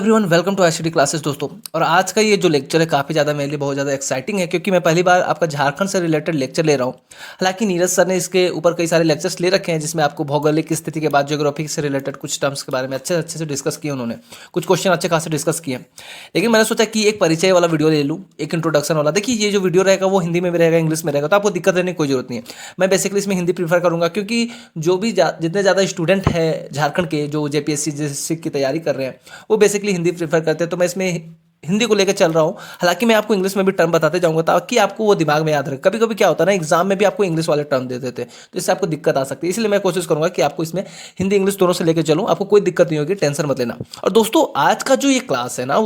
Everyone welcome to ICT classes दोस्तों। और आज का ये जो लेक्चर है काफ़ी ज़्यादा मेरे लिए बहुत ज़्यादा एक्साइटिंग है क्योंकि मैं पहली बार आपका झारखंड से रिलेटेड लेक्चर ले रहा हूँ। हालांकि नीरज सर ने इसके ऊपर कई सारे लेक्चर्स ले रखे हैं जिसमें आपको भौगोलिक स्थिति के बाद ज्योग्राफी से रिलेटेड कुछ टर्म्स के बारे में अच्छे अच्छे से डिस्कस किए उन्होंने, कुछ क्वेश्चन अच्छे खासे डिस्कस किए। लेकिन मैंने सोचा कि एक परिचय वाला वीडियो ले लूँ, एक इंट्रोडक्शन वाला। देखिए ये जो वीडियो रहेगा वो हिंदी में भी रहेगा, इंग्लिश में रहेगा, तो आपको दिक्कत रहने की कोई जरूरत नहीं है। मैं बेसिकली इसमें हिंदी प्रीफर करूँगा क्योंकि जो भी जितने ज़्यादा स्टूडेंट हैं झारखंड के जो जेपीएससी जैसे की तैयारी कर रहे हैं वो बेसिकली हिंदी प्रीफर करते हैं, तो मैं इसमें हिंदी को लेकर चल रहा हूँ। हालांकि मैं आपको इंग्लिश में भी टर्म बताते जाऊंगा ताकि आपको वो दिमाग में याद रहे। कभी कभी क्या होता है ना, एग्जाम में भी आपको इंग्लिश वाले टर्म दे देते हैं तो इससे आपको दिक्कत आ सकती है, इसलिए मैं कोशिश करूंगा कि आपको इसमें हिंदी इंग्लिश दोनों से लेकर चलूँ, आपको कोई दिक्कत नहीं होगी, टेंशन मत लेना। और दोस्तों आज का जो ये क्लास है ना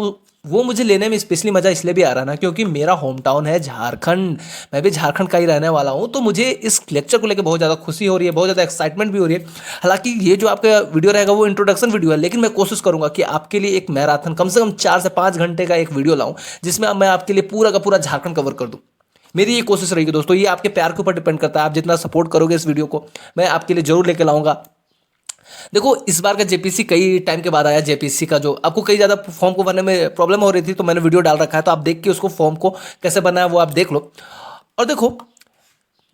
वो मुझे लेने में स्पेशली मज़ा इसलिए भी आ रहा है ना क्योंकि मेरा होम टाउन है झारखंड, मैं भी झारखंड का ही रहने वाला हूँ। तो मुझे इस लेक्चर को लेकर बहुत ज़्यादा खुशी हो रही है, बहुत ज़्यादा एक्साइटमेंट भी हो रही है। हालांकि ये जो आपका वीडियो रहेगा वो इंट्रोडक्शन वीडियो है, लेकिन मैं कोशिश करूंगा कि आपके लिए एक मैराथन कम से कम 4 से 5 घंटे का एक वीडियो लाऊं जिसमें मैं आपके लिए पूरा का पूरा झारखंड कवर कर दूं। मेरी ये कोशिश रहेगी दोस्तों, ये आपके प्यार के ऊपर डिपेंड करता है। आप जितना सपोर्ट करोगे इस वीडियो को मैं आपके लिए जरूर लेके लाऊंगा। देखो इस बार का जेपीसी कई टाइम के बाद आया। जेपीसी का जो आपको कई ज़्यादा फॉर्म को भरने में प्रॉब्लम हो रही थी तो मैंने वीडियो डाल रखा है, तो आप देख के उसको फॉर्म को कैसे बनाया वो आप देख लो। और देखो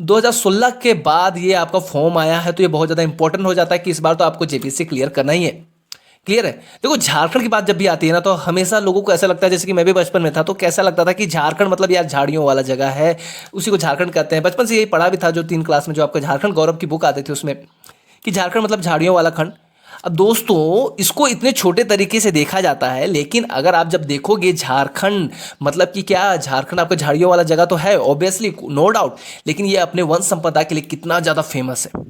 2016 के बाद ये आपका फॉर्म आया है तो ये बहुत ज़्यादा इंपॉर्टेंट हो जाता है कि इस बार तो आपको जेपीसी क्लियर करना ही है। क्लियर है। देखो झारखंड की बात जब भी आती है ना तो हमेशा लोगों को ऐसा लगता है, जैसे कि मैं भी बचपन में था तो कैसा लगता था कि झारखंड मतलब यार झाड़ियों वाला जगह है, उसी को झारखंड कहते हैं। बचपन से यही पढ़ा भी था जो 3 क्लास में जो आपका झारखंड गौरव की बुक आती थी उसमें, कि झारखंड मतलब झाड़ियों वाला खंड। अब दोस्तों इसको इतने छोटे तरीके से देखा जाता है, लेकिन अगर आप जब देखोगे झारखंड मतलब कि क्या, झारखंड आपका झाड़ियों वाला जगह तो है ऑब्वियसली, नो डाउट, लेकिन ये अपने वन संपदा के लिए कितना ज़्यादा फेमस है,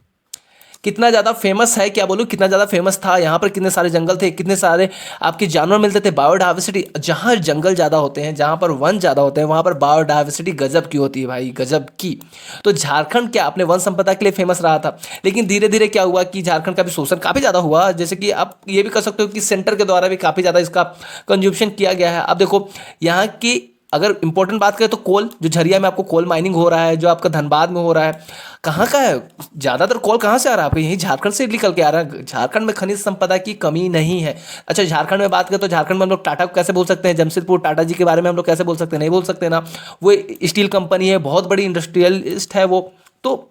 कितना ज़्यादा फेमस है, क्या बोलूँ कितना ज़्यादा फेमस था। यहाँ पर कितने सारे जंगल थे, कितने सारे आपके जानवर मिलते थे, बायोडाइवर्सिटी। जहाँ जंगल ज़्यादा होते हैं, जहाँ पर वन ज़्यादा होते हैं, वहाँ पर बायोडाइवर्सिटी गजब की होती है भाई, गजब की। तो झारखंड क्या अपने वन संपदा के लिए फेमस रहा था, लेकिन धीरे धीरे क्या हुआ कि झारखंड का भी शोषण काफ़ी ज़्यादा हुआ। जैसे कि आप ये भी कर सकते हो कि सेंटर के द्वारा भी काफ़ी ज़्यादा इसका कंज्यूप्शन किया गया है। अब देखो यहाँ की अगर इंपॉर्टेंट बात करें तो कोल, जो झरिया में आपको कोल माइनिंग हो रहा है, जो आपका धनबाद में हो रहा है, कहाँ का है ज़्यादातर कोल, कहाँ से आ रहा है आपका, यही झारखंड से निकल के आ रहा है। झारखंड में खनिज संपदा की कमी नहीं है। अच्छा झारखंड में बात करें तो झारखंड में हम लोग टाटा को कैसे बोल सकते हैं, जमशेदपुर टाटा जी के बारे में हम लोग कैसे बोल सकते हैं, नहीं बोल सकते ना। वो स्टील कंपनी है, बहुत बड़ी इंडस्ट्रियलिस्ट है वो। तो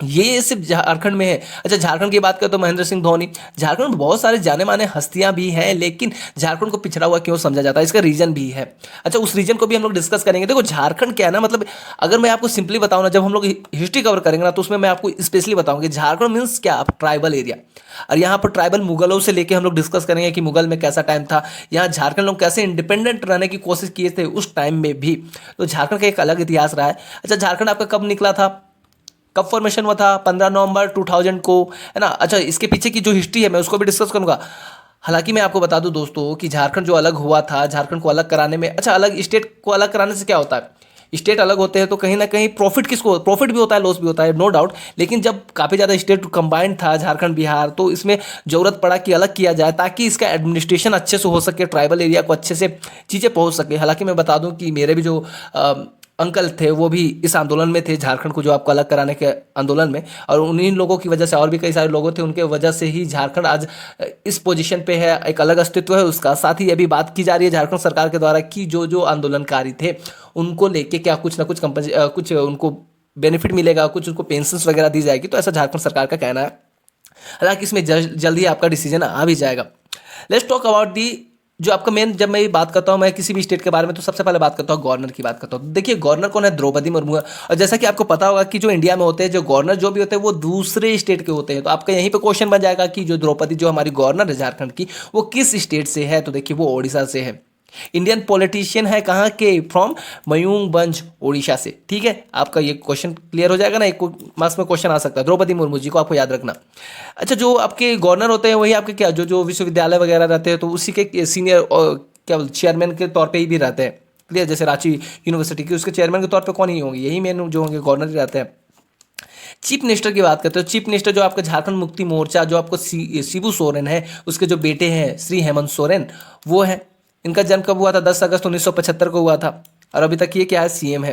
ये सिर्फ झारखंड में है। अच्छा झारखंड की बात करें तो महेंद्र सिंह धोनी, झारखंड में बहुत सारे जाने माने हस्तियां भी हैं, लेकिन झारखंड को पिछड़ा हुआ क्यों समझा जाता है, इसका रीजन भी है। अच्छा उस रीजन को भी हम लोग डिस्कस करेंगे। देखो झारखंड क्या है ना, मतलब अगर मैं आपको सिंपली बताऊं ना, जब हम लोग हिस्ट्री कवर करेंगे ना तो उसमें मैं आपको स्पेशली बताऊंगा झारखंड मीन्स क्या, आप ट्राइबल एरिया। और यहाँ पर ट्राइबल मुगलों से लेके हम लोग डिस्कस करेंगे कि मुगल में कैसा टाइम था, यहाँ झारखंड लोग कैसे इंडिपेंडेंट रहने की कोशिश किए थे उस टाइम में भी। तो झारखंड का एक अलग इतिहास रहा है। अच्छा झारखंड आपका कब निकला था, कब फॉर्मेशन हुआ था, 15 नवंबर 2000 को, है ना। अच्छा इसके पीछे की जो हिस्ट्री है मैं उसको भी डिस्कस करूंगा। हालांकि मैं आपको बता दूं दोस्तों कि झारखंड जो अलग हुआ था, झारखंड को अलग कराने में, अच्छा अलग स्टेट को अलग कराने से क्या होता है, स्टेट अलग होते हैं तो कहीं ना कहीं प्रॉफिट किसको, प्रॉफिट भी होता है, लॉस भी होता है, नो डाउट। लेकिन जब काफ़ी ज़्यादा स्टेट कंबाइंड था झारखंड बिहार, तो इसमें ज़रूरत पड़ा कि अलग किया जाए ताकि इसका एडमिनिस्ट्रेशन अच्छे से हो सके, ट्राइबल एरिया को अच्छे से चीज़ें पहुँच सके। हालांकि मैं बता दूं कि मेरे भी जो अंकल थे वो भी इस आंदोलन में थे, झारखंड को जो आपको अलग कराने के आंदोलन में, और उन्हीं लोगों की वजह से और भी कई सारे लोगों थे, उनके वजह से ही झारखंड आज इस पोजीशन पे है, एक अलग अस्तित्व है उसका। साथ ही अभी बात की जा रही है झारखंड सरकार के द्वारा कि जो जो आंदोलनकारी थे उनको लेके क्या कुछ ना कुछ कुछ उनको बेनिफिट मिलेगा, कुछ उनको पेंशन्स वगैरह दी जाएगी, तो ऐसा झारखंड सरकार का कहना है। हालांकि इसमें जल्द ही आपका डिसीजन आ भी जाएगा। लेट्स टॉक अबाउट दी जो आपका मेन, जब मैं ये बात करता हूँ मैं किसी भी स्टेट के बारे में तो सबसे पहले बात करता हूँ गवर्नर की बात करता हूँ। देखिए गवर्नर कौन है, द्रौपदी मुर्मू है। और जैसा कि आपको पता होगा कि जो इंडिया में होते हैं जो गवर्नर जो भी होते हैं वो दूसरे स्टेट के होते हैं, तो आपका यहीं पे क्वेश्चन बन जाएगा कि जो द्रौपदी जो हमारी गवर्नर है झारखंड की वो किस स्टेट से है, तो देखिए वो ओडिशा से है। इंडियन पॉलिटिशियन है कहाँ के, फ्रॉम मयूरभंज उड़ीसा से। ठीक है आपका ये क्वेश्चन क्लियर हो जाएगा ना, एक मार्क्स में क्वेश्चन आ सकता है, द्रौपदी मुर्मू जी को आपको याद रखना। अच्छा जो आपके गवर्नर होते हैं वही आपके क्या, जो जो विश्वविद्यालय वगैरह रहते हैं तो उसी के सीनियर क्या चेयरमैन के तौर पे ही भी रहते हैं। क्लियर, जैसे रांची यूनिवर्सिटी की उसके चेयरमैन के तौर पे कौन ही होंगे, यही मेन जो होंगे गवर्नर ही रहते हैं। चीफ मिनिस्टर की बात करते हो, चीफ मिनिस्टर जो आपका झारखंड मुक्ति मोर्चा जो आपको शिबू सोरेन है उसके जो बेटे हैं श्री हेमंत सोरेन वो है। इनका जन्म कब हुआ था, 10 अगस्त 1975 को हुआ था, और अभी तक ये क्या है, सीएम है।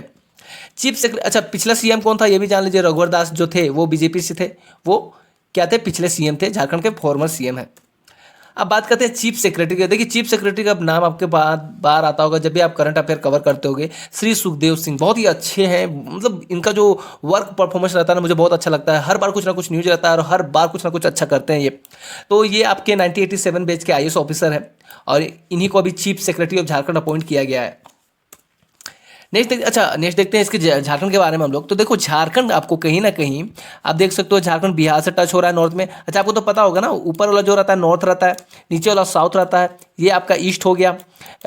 चीफ सेक्रेटरी, अच्छा पिछला सीएम कौन था ये भी जान लीजिए, रघुवर दास जो थे वो बीजेपी से थे, वो क्या थे, पिछले सीएम थे, झारखंड के फॉर्मर सीएम है। अब बात करते हैं चीफ सेक्रेटरी की। देखिए चीफ सेक्रेटरी का नाम आपके बार आता होगा जब भी आप करंट अफेयर कवर करते होगे। श्री सुखदेव सिंह बहुत ही अच्छे हैं, मतलब इनका जो वर्क परफॉर्मेंस रहता है ना मुझे बहुत अच्छा लगता है। हर बार कुछ ना कुछ न्यूज रहता है और हर बार कुछ ना कुछ अच्छा करते हैं ये। तो ये आपके 1987 बैच के IAS ऑफिसर है और इन्हीं को अभी chief secretary of Jharkhand appoint किया गया है। नेक्स्ट देखते हैं इसके झारखंड के बारे में हम लोग। तो देखो झारखंड आपको कहीं ना कहीं आप देख सकते हो झारखंड बिहार से टच हो रहा है नॉर्थ में। अच्छा आपको तो पता होगा ना, ऊपर वाला जो रहता है नॉर्थ रहता है, नीचे वाला साउथ रहता है। ये आपका ईस्ट हो गया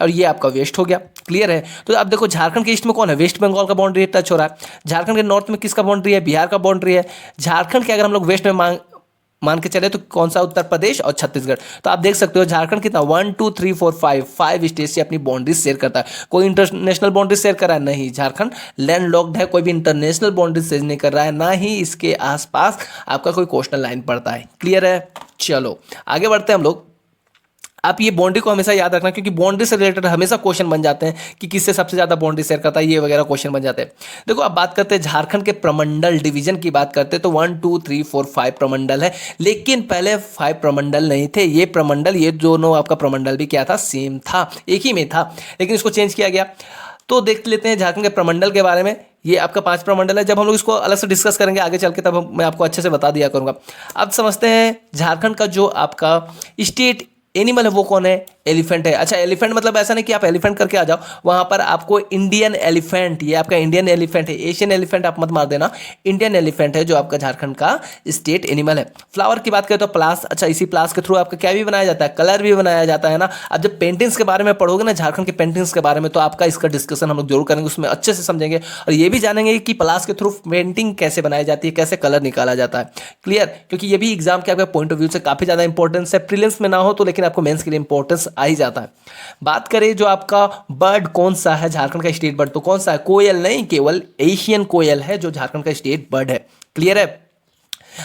और ये आपका वेस्ट हो गया। क्लियर है? तो आप देखो झारखंड के ईस्ट में कौन है, वेस्ट बंगाल का बाउंड्री टच हो रहा है। झारखंड के नॉर्थ में किसका बाउंड्री है, बिहार का बाउंड्री है। झारखंड के अगर हम लोग वेस्ट में मान के चले तो कौन सा, उत्तर प्रदेश और छत्तीसगढ़। तो आप देख सकते हो झारखंड कितना 1 2 3 4 5 स्टेट से अपनी बाउंड्री शेयर करता है। कोई इंटरनेशनल बाउंड्री शेयर कर रहा है नहीं, झारखंड लैंड लॉक्ड है, कोई भी इंटरनेशनल बाउंड्री शेयर नहीं कर रहा है, ना ही इसके आसपास आपका कोई कोस्टल लाइन पड़ता है। क्लियर है? चलो आगे बढ़ते हैं हम लोग। आप ये बाउंड्री को हमेशा याद रखना क्योंकि बाउंड्री से रिलेटेड हमेशा क्वेश्चन बन जाते हैं कि किससे सबसे ज़्यादा बाउंड्री शेयर करता है, ये वगैरह क्वेश्चन बन जाते हैं। देखो अब बात करते हैं झारखंड के प्रमंडल डिवीजन की बात करते हैं तो 1 2 3 4 5 प्रमंडल है, लेकिन पहले 5 प्रमंडल नहीं थे। ये प्रमंडल, ये दोनों आपका प्रमंडल भी क्या था, सेम था, एक ही में था, लेकिन इसको चेंज किया गया। तो देख लेते हैं झारखंड के प्रमंडल के बारे में। ये आपका 5 प्रमंडल है। जब हम लोग इसको अलग से डिस्कस करेंगे आगे चल के तब मैं आपको अच्छे से बता दिया करूँगा। अब समझते हैं झारखंड का जो आपका स्टेट एनिमल है वो कौन है, एलिफेंट है। अच्छा एलिफेंट मतलब ऐसा नहीं कि आप एलिफेंट करके आ जाओ, वहां पर आपको इंडियन एलिफेंट, ये आपका इंडियन एलिफेंट है, एशियन एलिफेंट आप मत मार देना, इंडियन एलिफेंट है जो आपका झारखंड का स्टेट एनिमल है। फ्लावर की बात करें तो प्लास। अच्छा इसी प्लास के थ्रू आपका क्या भी बनाया जाता है, कलर भी बनाया जाता है ना। अब जब पेंटिंग्स के बारे में पढ़ोगे ना, झारखंड के पेंटिंग्स के बारे में, तो आपका इसका डिस्कशन हम लोग जरूर करेंगे, उसमें अच्छे से समझेंगे और ये भी जानेंगे कि प्लास के थ्रू पेंटिंग कैसे बनाई जाती है, कैसे कलर निकाला जाता है। क्लियर? क्योंकि ये भी एग्जाम के आपके पॉइंट ऑफ व्यू से काफी ज्यादा इंपॉर्टेंस है। प्रीलिम्स में ना हो तो लेकिन आपको मेंस के लिए इंपॉर्टेंस आ ही जाता है। बात करें जो आपका बर्ड कौन सा है झारखंड का स्टेट बर्ड, तो कौन सा है, कोयल नहीं, केवल एशियन कोयल है जो झारखंड का स्टेट बर्ड है। क्लियर है?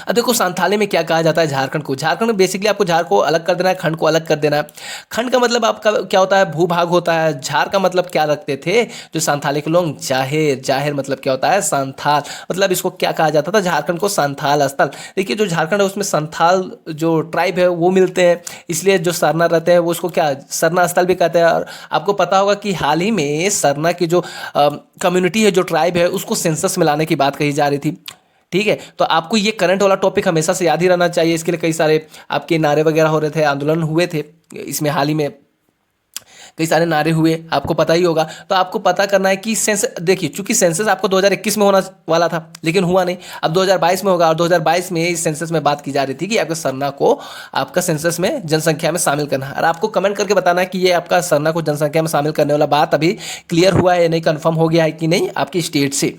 अब देखो संथाली में क्या कहा जाता है झारखंड को। झारखंड में बेसिकली आपको झार को अलग कर देना है, खंड को अलग कर देना है। खंड का मतलब आपका क्या होता है, भूभाग होता है। झार का मतलब क्या रखते थे जो संथाली के लोग, जाहिर। जाहिर मतलब क्या होता है, संथाल। मतलब इसको क्या कहा जाता था, झारखंड को संथाल स्थल। देखिए जो झारखंड है उसमें संथाल जो ट्राइब है वो मिलते हैं, इसलिए जो सरना रहते हैं वो उसको क्या सरना स्थल भी कहते हैं। और आपको पता होगा कि हाल ही में सरना की जो कम्युनिटी है, जो ट्राइब है, उसको सेंसस में लाने की बात कही जा रही थी। ठीक है? तो आपको ये करंट वाला टॉपिक हमेशा से याद ही रहना चाहिए। इसके लिए कई सारे आपके नारे वगैरह हो रहे थे, आंदोलन हुए थे, इसमें हाल ही में कई सारे नारे हुए, आपको पता ही होगा। तो आपको पता करना है कि सेंसस, देखिए चूंकि सेंसस आपको 2021 में होना वाला था लेकिन हुआ नहीं, अब 2022 में होगा। और 2022 में इस सेंसस में बात की जा रही थी कि आपके सरना को आपका सेंसस में जनसंख्या में शामिल करना है। और आपको कमेंट करके बताना है कि ये आपका सरना को जनसंख्या में शामिल करने वाला बात अभी क्लियर हुआ है या नहीं, कन्फर्म हो गया है कि नहीं आपकी स्टेट से।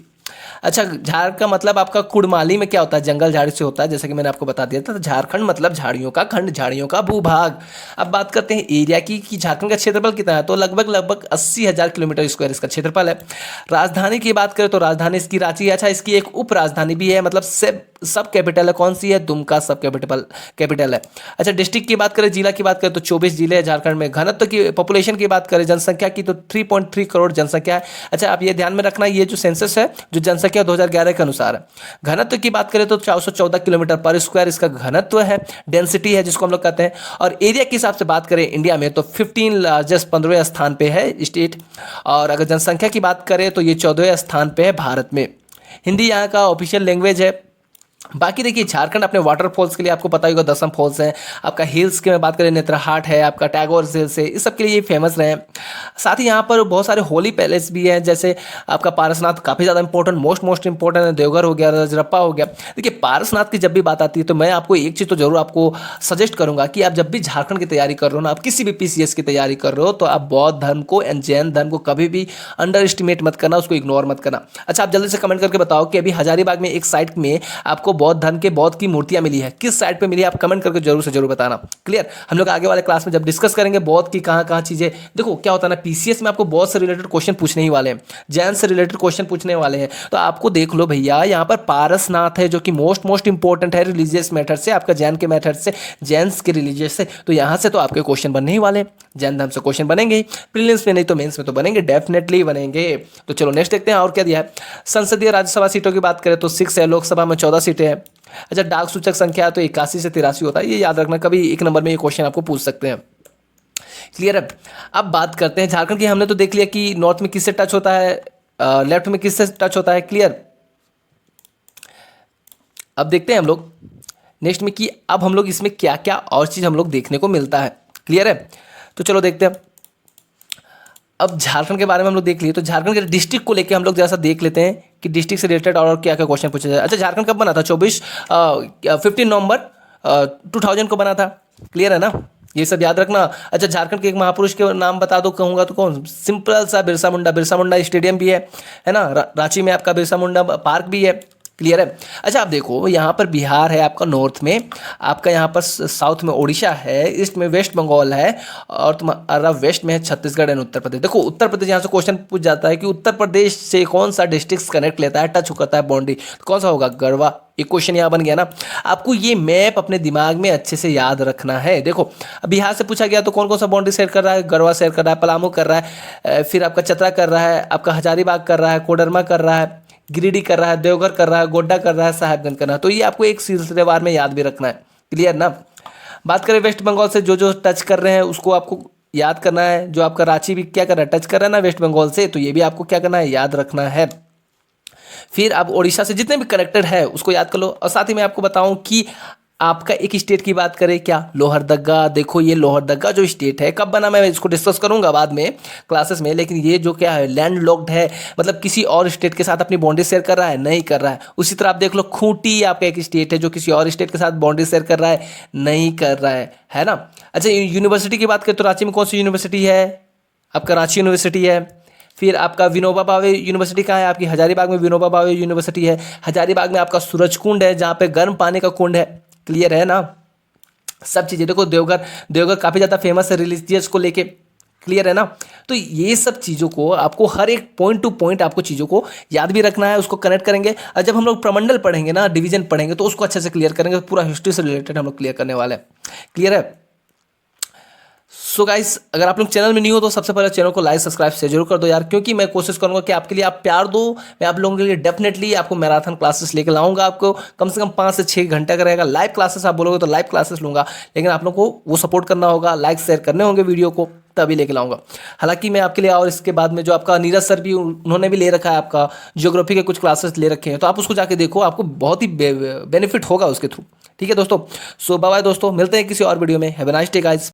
अच्छा झाड़ का मतलब आपका कुड़माली में क्या होता है, जंगल झाड़ी से होता है, जैसे कि मैंने आपको बता दिया था। तो झारखंड मतलब झाड़ियों का खंड, झाड़ियों का भूभाग। अब बात करते हैं एरिया की कि झारखंड का क्षेत्रफल कितना है, तो लगभग 80,000 किलोमीटर स्क्वायर इसका क्षेत्रफल है। राजधानी की बात करें तो राजधानी इसकी रांची है। अच्छा इसकी एक उप राजधानी भी है, मतलब सब कैपिटल है, कौन सी है, दुमका सब कैपिटल है। अच्छा डिस्ट्रिक्ट की बात करें, जिला की बात करें तो 24 जिले हैं झारखंड में। घनत्व की, पॉपुलेशन की बात करें, जनसंख्या की, तो 3.3 करोड़ जनसंख्या है। अच्छा आप ये ध्यान में रखना, ये जो सेंसस है जो जनसंख्या 2011 के अनुसार है। घनत्व की बात करें तो 414 किलोमीटर पर स्क्वायर इसका घनत्व है, डेंसिटी है जिसको हम लोग कहते हैं। और एरिया के हिसाब से बात करें इंडिया में तो 15 लार्जेस्ट 15वें स्थान पे है स्टेट। और अगर जनसंख्या की बात करें तो ये 14वें स्थान पे है भारत में। हिंदी यहाँ का ऑफिशियल लैंग्वेज है। बाकी देखिए झारखंड अपने वाटरफॉल्स के लिए आपको पता ही होगा, दसम फॉल्स है। आपका हिल्स की मैं बात करें नेत्रहाट है, आपका टैगोर हिल्स है, इस सब के लिए ये फेमस रहे हैं। साथ ही यहाँ पर बहुत सारे होली पैलेस भी हैं, जैसे आपका पारसनाथ काफ़ी ज़्यादा इंपॉर्टेंट, मोस्ट इंपॉर्टेंट है। देवघर हो गया, रजरप्पा हो गया। देखिए पारसनाथ की जब भी बात आती है तो मैं आपको एक चीज़ तो जरूर आपको सजेस्ट करूंगा कि आप जब भी झारखंड की तैयारी कर रहे हो ना, आप किसी भी PCS की तैयारी कर रहे हो, तो आप बौद्ध धर्म को एंड जैन धर्म को कभी भी अंडर एस्टिमेट मत करना, उसको इग्नोर मत करना। अच्छा आप जल्दी से कमेंट करके बताओ कि अभी हजारीबाग में एक साइट में आपको बौद्ध धर्म के बौद्ध की मूर्तियां मिली है, किस साइट पे मिली है, आप कमेंट करके जरूर से जरूर बताना। क्लियर? हम लोग आगे वाले क्लास में जब डिस्कस करेंगे बौद्ध की कहां कहां चीजें। देखो क्या होता है ना, PCS में आपको बौद्ध से रिलेटेड क्वेश्चन पूछने ही वाले हैं, जैन से रिलेटेड क्वेश्चन पूछने वाले हैं। तो आपको देख लो भैया, यहाँ पर पारसनाथ है जो कि मोस्ट इंपॉर्टेंट है रिलीजियस मैटर से, आपका जैन के मैटर से, जैन्स के रिलीजियस से। तो यहाँ से तो आपके क्वेश्चन बनने ही वाले हैं, जैन धर्म से क्वेश्चन बनेंगे, प्रीलिम्स में नहीं तो मेंस में तो बनेंगे, डेफिनेटली बनेंगे। तो चलो नेक्स्ट देखते हैं और क्या दिया है। संसदीय राज्यसभा सीटों की बात करें तो 6 है, लोकसभा में 14 सीटें स्टेट है। अच्छा, डाक सूचक संख्या तो 81 से 83 होता है, ये याद रखना, कभी एक नंबर में ये क्वेश्चन आपको पूछ सकते हैं। क्लियर है। अब बात करते हैं झारखंड की। हमने तो देख लिया कि नॉर्थ में किससे टच होता है, लेफ्ट में किससे टच होता है। क्लियर। अब देखते हैं हम लोग नेक्स्ट में कि अब हम लोग इसमें क्या क्या और चीज़ हम लोग देखने को मिलता है। क्लियर है। तो चलो देखते हैं। अब झारखंड के बारे में हम लोग देख लिए, तो झारखंड के डिस्ट्रिक्ट को लेके हम लोग जरा सा देख लेते हैं कि डिस्ट्रिक्ट से रिलेटेड और क्या क्या क्वेश्चन पूछा जाए। अच्छा, झारखंड कब बना था? 15 नवंबर 2000 को बना था। क्लियर है ना, ये सब याद रखना। अच्छा, झारखंड के एक महापुरुष के नाम बता दो कहूँगा तो कौन? सिंपल सा बिरसा मुंडा। बिरसा मुंडा स्टेडियम भी है ना, रांची में आपका बिरसा मुंडा पार्क भी है। क्लियर है। अच्छा, आप देखो यहाँ पर बिहार है आपका नॉर्थ में, आपका यहाँ पर साउथ में उड़ीसा है, ईस्ट में वेस्ट बंगाल है, और तुम्हारा वेस्ट में है छत्तीसगढ़ एंड उत्तर प्रदेश। देखो उत्तर प्रदेश, यहाँ से क्वेश्चन पूछ जाता है कि उत्तर प्रदेश से कौन सा डिस्ट्रिक्ट कनेक्ट लेता है, टच करता है बाउंड्री, तो कौन सा होगा? गढ़वा। एक क्वेश्चन यहाँ बन गया ना। आपको ये मैप अपने दिमाग में अच्छे से याद रखना है। देखो बिहार से पूछा गया तो कौन कौन सा बाउंड्री शेयर कर रहा है? गढ़वा शेयर कर रहा है, पलामू कर रहा है, फिर आपका चतरा कर रहा है, आपका हजारीबाग कर रहा है, कोडरमा कर रहा है, गिरिडीह कर रहा है, देवघर कर रहा है, गोड्डा कर रहा है, साहेबगंज कर रहा है। तो ये आपको एक सिलसिलेवार में याद भी रखना है। क्लियर ना। बात करें वेस्ट बंगाल से, जो जो टच कर रहे हैं उसको आपको याद करना है। जो आपका रांची भी क्या कर रहा है? टच कर रहा है ना वेस्ट बंगाल से, तो ये भी आपको क्या करना है? याद रखना है। फिर आप उड़ीसा से जितने भी कनेक्टेड है उसको याद कर लो। और साथ ही मैं आपको बताऊं कि आपका एक स्टेट की बात करें, क्या? लोहरदगा। देखो ये लोहरदगा जो स्टेट है, कब बना मैं इसको डिस्कस करूंगा बाद में क्लासेस में, लेकिन ये जो क्या है, लैंड लॉक्ड है, मतलब किसी और स्टेट के साथ अपनी बाउंड्री शेयर कर रहा है? नहीं कर रहा है। उसी तरह आप देख लो खूंटी आपका एक स्टेट है जो किसी और स्टेट के साथ बाउंड्री शेयर कर रहा है? नहीं कर रहा है ना। अच्छा, यूनिवर्सिटी की बात करें तो रांची में कौन सी यूनिवर्सिटी है? आपका रांची यूनिवर्सिटी है। फिर आपका विनोबा भावे यूनिवर्सिटी कहाँ है? आपकी हजारीबाग में विनोबा भावे यूनिवर्सिटी है। हजारीबाग में आपका सूरज कुंड है जहाँ पे गर्म पानी का कुंड है। क्लियर है ना। सब चीज़ें देखो, देवघर काफ़ी ज़्यादा फेमस है रिलीजियस को लेके। क्लियर है ना। तो ये सब चीज़ों को आपको हर एक पॉइंट टू पॉइंट आपको चीज़ों को याद भी रखना है, उसको कनेक्ट करेंगे। और जब हम लोग प्रमंडल पढ़ेंगे ना, डिवीजन पढ़ेंगे, तो उसको अच्छे से क्लियर करेंगे। पूरा हिस्ट्री से रिलेटेड हम लोग क्लियर करने वाले हैं। क्लियर है। सो गाइस, अगर आप लोग चैनल में नहीं हो तो सबसे पहले चैनल को लाइक सब्सक्राइब से जरूर कर दो यार, क्योंकि मैं कोशिश करूंगा कि आपके लिए आप प्यार दो। मैं आप लोगों के लिए डेफिनेटली आपको मैराथन क्लासेस लेकर लाऊंगा। आपको कम से कम 5 से 6 घंटे का रहेगा लाइव क्लासेस। आप बोलोगे तो लाइव क्लासेस लूंगा, लेकिन आप लोगों को वो सपोर्ट करना होगा, लाइक शेयर करने होंगे वीडियो को, तभी लेके लाऊंगा। हालांकि मैं आपके लिए, और इसके बाद में जो आपका नीरज सर भी, उन्होंने भी ले रखा है आपका ज्योग्राफी के कुछ क्लासेस ले रखे हैं, तो आप उसको जाके देखो, आपको बहुत ही बेनिफिट होगा उसके थ्रू। ठीक है दोस्तों। सो बाय बाय दोस्तों, मिलते हैं किसी और वीडियो में। Have a nice day guys.